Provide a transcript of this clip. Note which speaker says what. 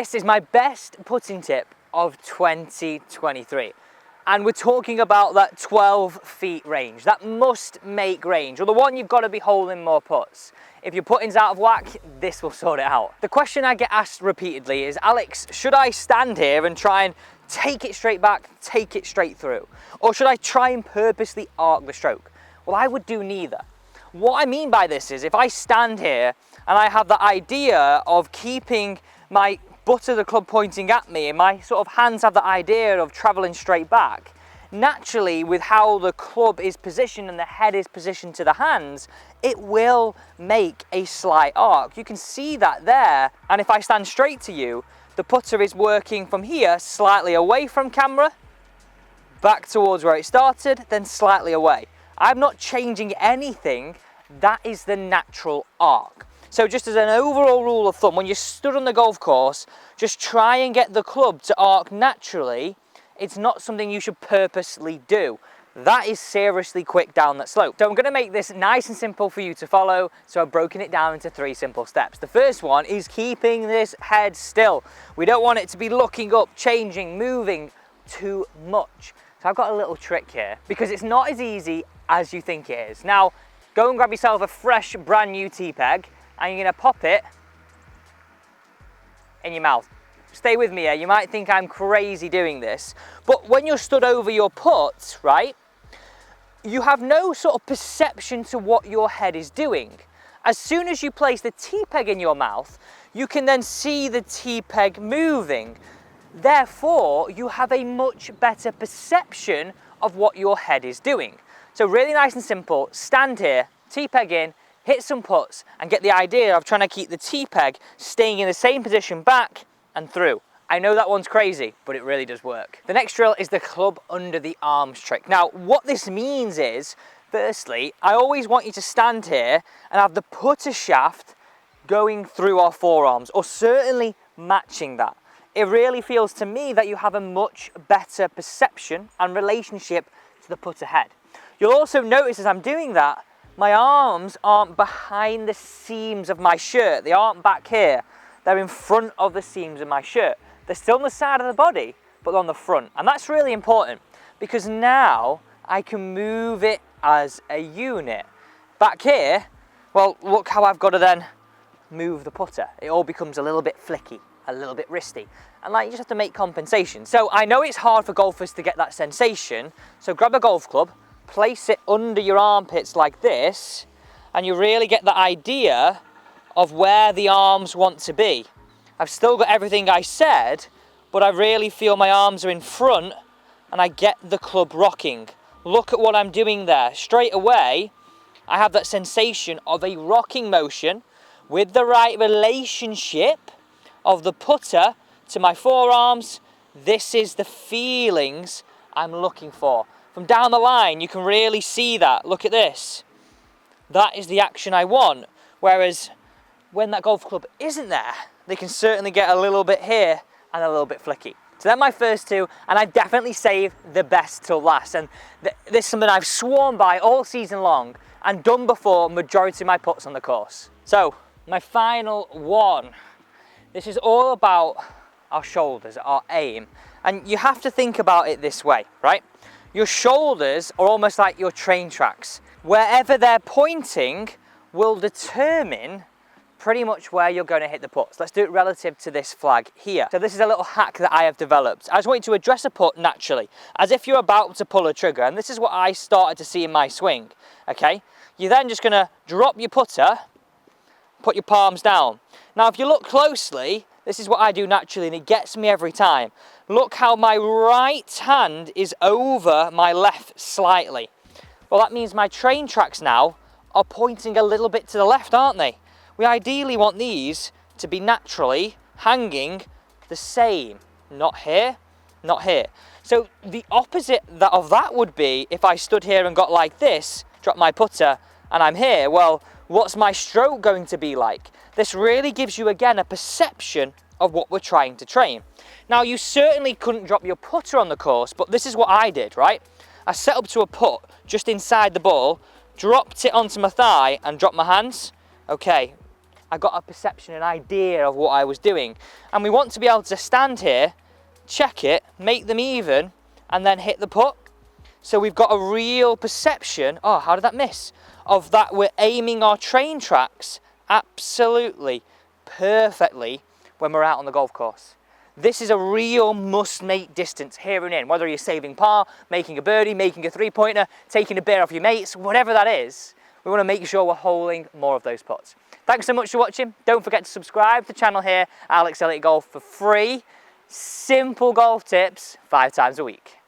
Speaker 1: This is my best putting tip of 2023. And we're talking about that 12 feet range, that must make range, or the one you've got to be holding more putts. If your putting's out of whack, this will sort it out. The question I get asked repeatedly is, Alex, should I stand here and try and take it straight back, take it straight through? Or should I try and purposely arc the stroke? Well, I would do neither. What I mean by this is, if I stand here and I have the idea of keeping my butt of the club pointing at me and my sort of hands have the idea of traveling straight back, naturally with how the club is positioned and the head is positioned to the hands, it will make a slight arc. You can see that there, and if I stand straight to you, the putter is working from here slightly away from camera, back towards where it started, then slightly away. I'm not changing anything, that is the natural arc. So just as an overall rule of thumb, when you're stood on the golf course, just try and get the club to arc naturally. It's not something you should purposely do. That is seriously quick down that slope. So I'm going to make this nice and simple for you to follow. So I've broken it down into 3 simple steps. The first one is keeping this head still. We don't want it to be looking up, changing, moving too much. So I've got a little trick here, because it's not as easy as you think it is. Now, go and grab yourself a fresh, brand new tee peg, and you're going to pop it in your mouth. Stay with me here, you might think I'm crazy doing this, but when you're stood over your putt, right, you have no sort of perception to what your head is doing. As soon as you place the tee peg in your mouth, you can then see the tee peg moving. Therefore, you have a much better perception of what your head is doing. So really nice and simple, stand here, tee peg in, hit some putts, and get the idea of trying to keep the tee peg staying in the same position back and through. I know that one's crazy, but it really does work. The next drill is the club under the arms trick. Now, what this means is, firstly, I always want you to stand here and have the putter shaft going through our forearms, or certainly matching that. It really feels to me that you have a much better perception and relationship to the putter head. You'll also notice as I'm doing that, my arms aren't behind the seams of my shirt. They aren't back here. They're in front of the seams of my shirt. They're still on the side of the body, but on the front. And that's really important, because now I can move it as a unit. Back here, well, look how I've got to then move the putter. It all becomes a little bit flicky, a little bit wristy. And like, you just have to make compensation. So I know it's hard for golfers to get that sensation. So grab a golf club, place it under your armpits like this, and you really get the idea of where the arms want to be. I've still got everything I said, but I really feel my arms are in front and I get the club rocking. Look at what I'm doing there. Straight away, I have that sensation of a rocking motion with the right relationship of the putter to my forearms. This is the feelings I'm looking for. From down the line, you can really see that. Look at this. That is the action I want. Whereas when that golf club isn't there, they can certainly get a little bit here and a little bit flicky. So they're my first 2, and I definitely save the best till last. And this is something I've sworn by all season long and done before majority of my putts on the course. So my final one. This is all about our shoulders, our aim. And you have to think about it this way, right? Your shoulders are almost like your train tracks. Wherever they're pointing will determine pretty much where you're going to hit the putts. Let's do it relative to this flag here. So this is a little hack that I have developed. I just want you to address a putt naturally, as if you're about to pull a trigger. And this is what I started to see in my swing, okay? You're then just going to drop your putter, put your palms down. Now, if you look closely, this is what I do naturally, and it gets me every time. Look how my right hand is over my left slightly. Well, that means my train tracks now are pointing a little bit to the left, aren't they? We ideally want these to be naturally hanging the same. Not here, not here. So the opposite of that would be if I stood here and got like this, drop my putter, and I'm here. Well, what's my stroke going to be like? This really gives you, again, a perception of what we're trying to train. Now, you certainly couldn't drop your putter on the course, but this is what I did, right? I set up to a putt just inside the ball, dropped it onto my thigh and dropped my hands. Okay, I got a perception, an idea of what I was doing. And we want to be able to stand here, check it, make them even, and then hit the putt. So we've got a real perception, oh, how did that miss? Of that we're aiming our train tracks absolutely perfectly when we're out on the golf course. This is a real must-make distance here and in, whether you're saving par, making a birdie, making a three-pointer, taking a beer off your mates, whatever that is, we want to make sure we're holding more of those putts. Thanks so much for watching. Don't forget to subscribe to the channel here, Alex Elliott Golf, for free, simple golf tips 5 times a week.